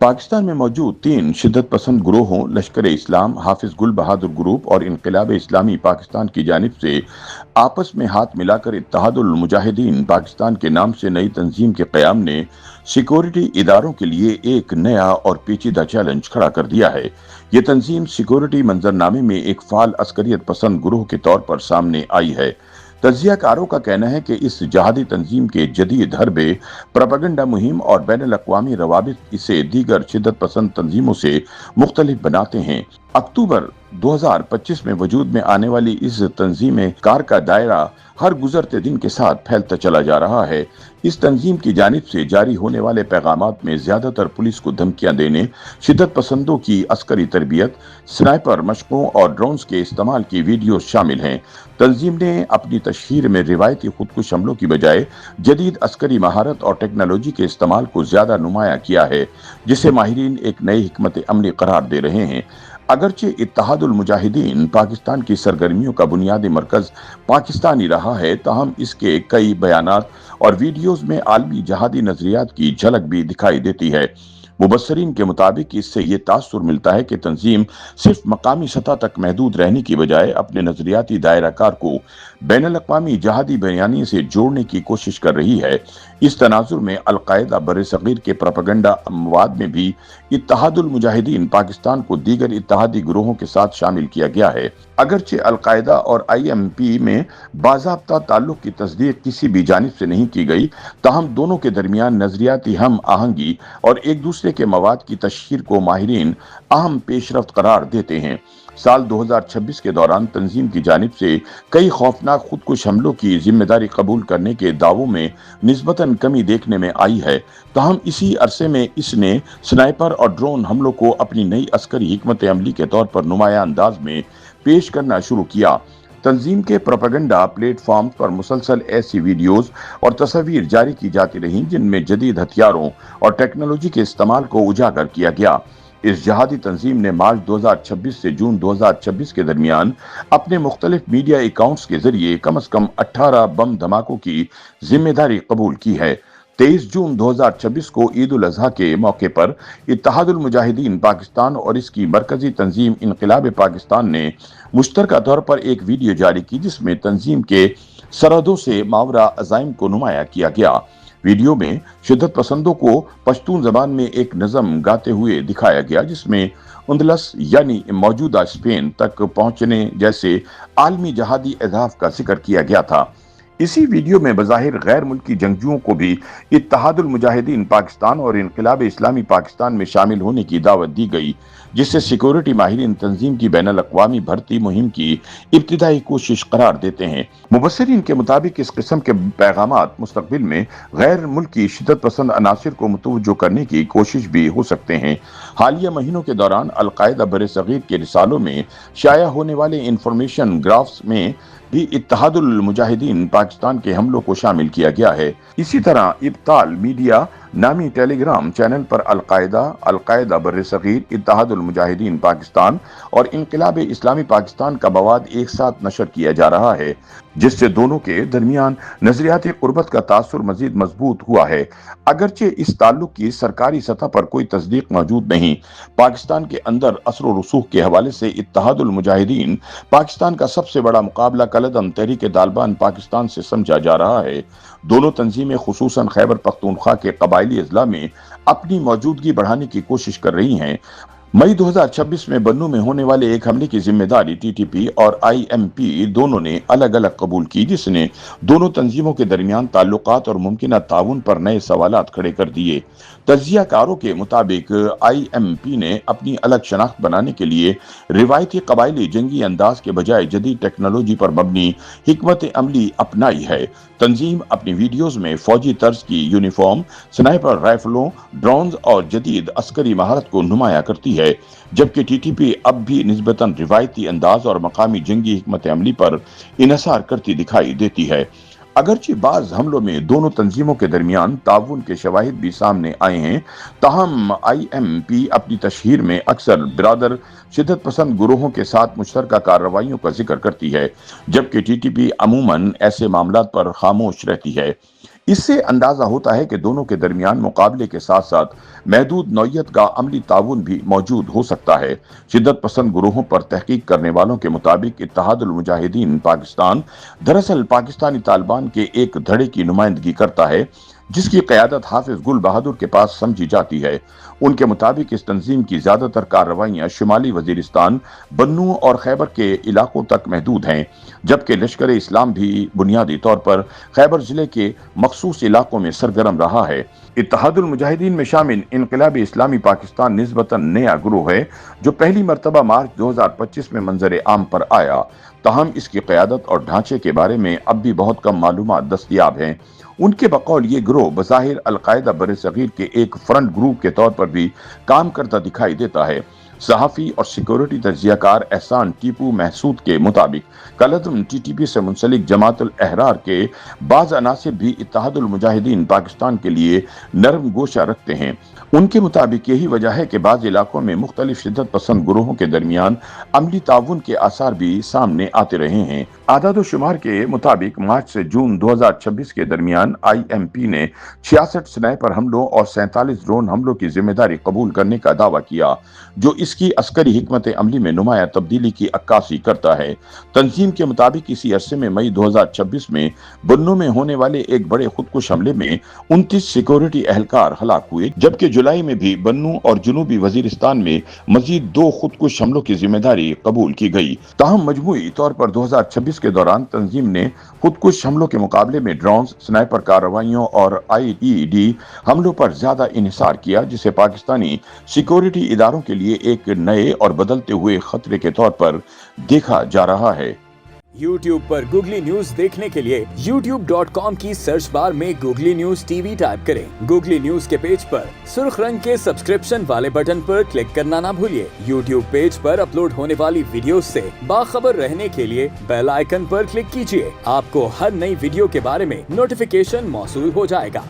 पाकिस्तान में मौजूद तीन शिद्दत पसंद ग्रोहों लश्कर इस्लाम, हाफिज गुल बहादुर ग्रुप और इनकलाब इस्लामी पाकिस्तान की जानिब से आपस में हाथ मिलाकर इत्तेहादुल मुजाहिदीन पाकिस्तान के नाम से नई तंजीम के क़याम ने सिक्योरिटी इदारों के लिए एक नया और पेचीदा चैलेंज खड़ा कर दिया है। ये तंजीम सिक्योरिटी मंजरनामे में एक फाल अस्करियत पसंद ग्रोह के तौर पर सामने आई है। तज्जियाकारों का कहना है कि इस जहादी तंजीम के जदीद हरबे, प्रोपेगेंडा मुहिम और बैनुल अक़वामी रवाबित इसे दीगर शिद्दत पसंद तंजीमों से मुख्तलिफ बनाते हैं। अक्टूबर 2025 में वजूद में आने वाली इस तंजीम कार का दायरा हर गुजरते दिन के साथ फैलता चला जा रहा है। इस तंजीम की जानिब से जारी होने वाले पैगामात में ज्यादातर पुलिस को धमकियां देने, शिद्दत पसंदों की अस्करी तरबियत, स्नाइपर मशकों और ड्रोन्स के इस्तेमाल की वीडियो शामिल हैं। तंजीम ने अपनी तशहीर में रिवायती खुदकुश हमलों की बजाय जदीद अस्करी महारत और टेक्नोलॉजी के इस्तेमाल को ज्यादा नुमाया किया है, जिसे माहिरीन एक नई हिकमत अमली करार दे रहे हैं। अगरचे इत्तेहादुल मुजाहिदीन पाकिस्तान की सरगर्मियों का बुनियादी मरकज पाकिस्तान ही रहा है, ताहम इसके कई बयानात और वीडियोज में आलमी जहादी नजरियात की झलक भी दिखाई देती है। मुबस्सरीन के मुताबिक इससे ये तासुर मिलता है कि तंजीम सिर्फ मकामी सतह तक महदूद रहने की बजाय अपने नजरियाती दायरा कार को बैनुल अक़वामी जहादी बयानी से जोड़ने की कोशिश कर रही है। इस तनाजुर में अल-कायदा बर्र-ए-सग़ीर के प्रोपेगेंडा मवाद में भी इत्तेहादुल मुजाहिदीन पाकिस्तान को दीगर इत्तेहादी ग्रोहों के साथ शामिल किया गया है। अगरचे अल-कायदा और IMP में बाज़ाब्ता ताल्लुक की तस्दीक किसी भी जानिब से नहीं की गई, ताहम दोनों के दरमियान नजरियाती हम आहंगी और एक दूसरे के मवाद की तशहीर को माहिरीन अहम पेशरफ्त करार देते हैं। साल 2026 के दौरान तंजीम की जानिब से कई खौफनाक खुदकुश हमलों की जिम्मेदारी कबूल करने के दावों में निस्बतन कमी देखने में आई है, ताहम इसी अरसे में इसने स्नाइपर और ड्रोन हमलों को अपनी नई अस्करी हिकमत अमली के तौर पर नुमाया अंदाज में पेश करना शुरू किया। तंजीम के प्रोपेगेंडा प्लेटफॉर्म पर मुसलसल ऐसी वीडियोस और तस्वीर जारी की जाती रहीं जिनमें जदीद हथियारों और टेक्नोलॉजी के इस्तेमाल को उजागर किया गया। इस जहादी तंजीम ने मार्च 2026 से जून 2026 के दरमियान अपने मुख्तलिफ मीडिया अकाउंट्स के जरिए कम अज कम 18 बम धमाकों की जिम्मेदारी कबूल की है। 23 जून 2026 को ईद उल अजहा के मौके पर इत्तेहादुल मुजाहिदीन पाकिस्तान और इसकी मरकजी तंजीम इनकलाब पाकिस्तान ने मुश्तरका तौर पर एक वीडियो जारी की, जिसमें तंजीम के सरहदों से मावरा अज़ाइम को नुमाया किया गया। वीडियो में शिद्दत पसंदों को पश्तून जबान में एक नज़म गाते हुए दिखाया गया, जिसमें उंदलस यानी मौजूदा स्पेन तक पहुंचने जैसे आलमी जहादी अहदाफ का जिक्र किया गया था। इसी वीडियो में बज़ाहिर गैर मुल्की जंगजुओं को भी इत्तेहादुल मुजाहिदीन पाकिस्तान और इनकलाब इस्लामी पाकिस्तान में शामिल होने की दावत दी गई, जिससे सिक्योरिटी माहिरीन तंजीम की बैनुल अक़वामी भर्ती मुहिम की इब्तिदाई कोशिश करार देते हैं। मुबस्सरीन के मुताबिक इस किस्म के पैगामात मुस्तक़बिल में गैर मुल्की शिद्दत पसंद अनासिर को मुतवज्जो करने की कोशिश भी हो सकते हैं। हालिया महीनों के दौरान अल-कायदा बर्र-ए-सग़ीर के रिसालों में शाया होने वाले इंफॉर्मेशन ग्राफ्स में भी इत्तेहादुल मुजाहिदीन पाकिस्तान के हमलों को शामिल किया गया है। इसी तरह इब्ताल मीडिया नामी टेलीग्राम चैनल पर अल-कायदा बर्र-ए-सग़ीर, इत्तेहादुल मुजाहिदीन पाकिस्तान और इनकलाब इस्लामी पाकिस्तान का मवाद एक साथ नशर किया जा रहा है, जिससे दोनों के दरमियान नजरियाती कुर्बत का तासुर मजीद मजबूत हुआ है। अगरचे इस ताल्लुक की सरकारी सतह पर कोई तस्दीक मौजूद नहीं, पाकिस्तान के अंदर असर व रसूख के हवाले से इत्तेहादुल मुजाहिदीन पाकिस्तान का सबसे बड़ा मुकाबला कलदम तहरीक तालिबान पाकिस्तान से समझा जा रहा है। दोनों तंजीमें खुसूसन खैबर पख्तूनख्वा के कबायली अजला में अपनी मौजूदगी बढ़ाने की कोशिश कर रही हैं। मई 2026 में बन्नू में होने वाले एक हमले की जिम्मेदारी TTP और IMP दोनों ने अलग अलग कबूल की, जिसने दोनों तंजीमों के दरमियान ताल्लुकात और मुमकिन ताउन पर नए सवालात खड़े कर दिए। तज्जियाकारों के मुताबिक IMP ने अपनी अलग शनाख्त बनाने के लिए रिवायती कबायली जंगी अंदाज के बजाय जदीद टेक्नोलॉजी पर मबनी हिकमत अमली अपनाई है। तंजीम अपनी वीडियोज में फौजी तर्ज की यूनिफॉर्म, स्नाइपर राइफलों, ड्रोन्स और जदीद अस्करी महारत को नुमाया करती है, जबकि TTP अब भी निस्बतन रिवायती अंदाज और मकामी जंगी हिकमत अमली पर इन्हसार करती दिखाई देती है। अगरचे बाज हमलों में दोनों तंजीमों के दरमियान ताउन के शवाहिद भी सामने आए हैं, ताहम IMP अपनी तशहीर में अक्सर बिरादर शिद्दत पसंद गुरोहों के साथ मुश्तरका कार्रवाइयों का जिक्र करती है, जबकि TTP अमूमन ऐसे मामलात पर खामोश रहती है। इससे अंदाजा होता है कि दोनों के दरमियान मुकाबले के साथ साथ महदूद नौयत का अमली ताउन भी मौजूद हो सकता है। शिद्दत पसंद गुरोहों पर तहकीक करने वालों के मुताबिक इत्तेहादुल मुजाहिदीन पाकिस्तान दरअसल पाकिस्तानी तालिबान के एक धड़े की नुमाइंदगी करता है, जिसकी क़यादत हाफिज गुल बहादुर के पास समझी जाती है। उनके मुताबिक इस तंजीम की ज्यादातर कार्रवाइयां शुमाली वजीरिस्तान, बन्नू और खैबर के इलाकों तक महदूद हैं, जबकि लश्कर इस्लाम भी बुनियादी तौर पर खैबर जिले के मखसूस इलाकों में सरगर्म रहा है। इत्तेहादुल मुजाहिदीन में शामिल इनक़िलाबी इस्लामी पाकिस्तान निस्बतन नया ग्रोह है, जो पहली मरतबा मार्च 2025 में मंजर आम पर आया। ताहम इसकी क़यादत और ढांचे के बारे में अब भी बहुत कम मालूमात दस्तयाब हैं। उनके बकौल ये ग्रोह बज़ाहिर अल-कायदा बरे-सग़ीर के एक फ्रंट ग्रुप के तौर पर भी काम करता दिखाई देता है। सहाफ़ी और सिक्योरिटी तज्ज़ियाकार एहसान टीपू महसूद के मुताबिक कलअदम टीटीपी से मुंसलिक जमातुल अहरार के बाज़ अनासिर भी इत्तेहादुल मुजाहिदीन पाकिस्तान के लिए नरम गोशा रखते हैं। उनके मुताबिक यही वजह है कि बाज़ इलाकों में मुख्तलिफ शिद्दत पसंद गुरोहों के दरमियान अमली ताउन के आसार भी सामने आते रहे हैं। आदाद शुमार के मुताबिक मार्च से जून 2026 के दरमियान IMP ने 66 स्नाइपर हमलों और 47 ड्रोन हमलों की जिम्मेदारी कबूल करने का दावा किया, जो इसकी अस्करी हिकमत अमली में नुमाया तब्दीली की अक्कासी करता है। तंजीम के मुताबिक इसी अरसे में मई 2026 में बन्नू में होने वाले एक बड़े खुदकुश हमले में 29 सिक्योरिटी एहलकार हलाक हुए, जबकि जुलाई में भी बन्नू और जुनूबी वजीरिस्तान में मजीद 2 खुदकुश हमलों की जिम्मेदारी कबूल की गई। ताहम मजमूई तौर पर 2026 के दौरान तंजीम ने खुदकुश हमलों के मुकाबले में ड्रोन, स्नाइपर कार्रवाइयों और IED हमलों पर ज्यादा इन्हिसार किया, जिसे पाकिस्तानी सिक्योरिटी इदारों के लिए एक नए और बदलते हुए खतरे के तौर पर देखा जा रहा है। YouTube पर गूगली न्यूज देखने के लिए youtube.com की सर्च बार में गूगली न्यूज TV टाइप करें। गूगली न्यूज के पेज पर सुर्ख रंग के सब्सक्रिप्शन वाले बटन पर क्लिक करना ना भूलिए। YouTube पेज पर अपलोड होने वाली वीडियोस से बाखबर रहने के लिए बेल आइकन पर क्लिक कीजिए। आपको हर नई वीडियो के बारे में नोटिफिकेशन मौसूल हो जाएगा।